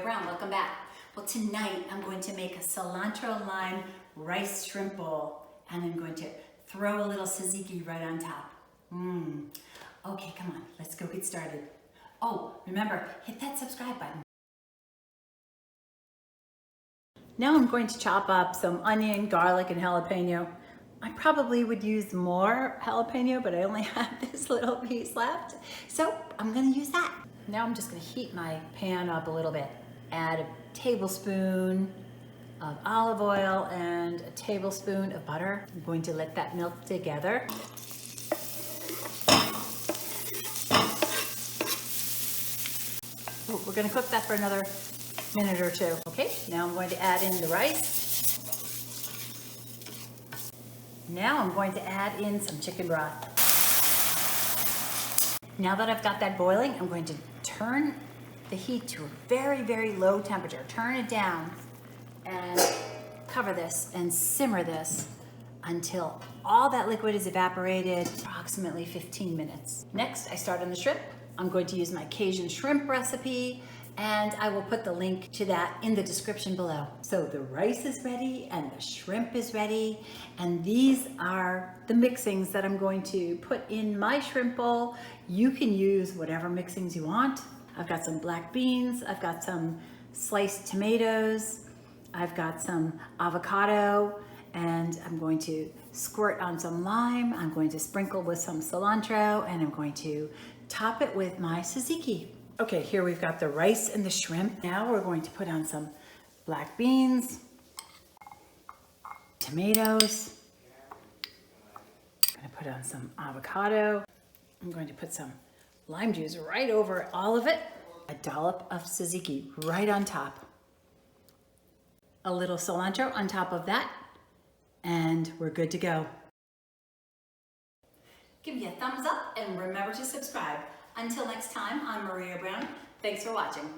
Brown, welcome back. Well, tonight I'm going to make a cilantro lime rice shrimp bowl, and I'm going to throw a little tzatziki right on top. Okay, come on, let's go get started. Oh, remember, hit that subscribe button. Now I'm going to chop up some onion, garlic, and jalapeno. I probably would use more jalapeno, but I only have this little piece left, so I'm gonna use that. Now I'm just gonna heat my pan up a little bit. Add a tablespoon of olive oil and a tablespoon of butter. I'm going to let that melt together. Oh, we're gonna cook that for another minute or two. Okay, now I'm going to add in the rice. Now I'm going to add in some chicken broth. Now that I've got that boiling, I'm going to turn the heat to a very, very low temperature. Turn it down and cover this and simmer this until all that liquid is evaporated, approximately 15 minutes. Next, I start on the shrimp. I'm going to use my Cajun shrimp recipe, and I will put the link to that in the description below. So the rice is ready and the shrimp is ready, and these are the mixings that I'm going to put in my shrimp bowl. You can use whatever mixings you want. I've got some black beans, I've got some sliced tomatoes, I've got some avocado, and I'm going to squirt on some lime, I'm going to sprinkle with some cilantro, and I'm going to top it with my tzatziki. Okay, here we've got the rice and the shrimp. Now we're going to put on some black beans, tomatoes. I'm gonna put on some avocado. I'm going to put some lime juice right over all of it. A dollop of tzatziki right on top. A little cilantro on top of that. And we're good to go. Give me a thumbs up and remember to subscribe. Until next time, I'm Maria Brown. Thanks for watching.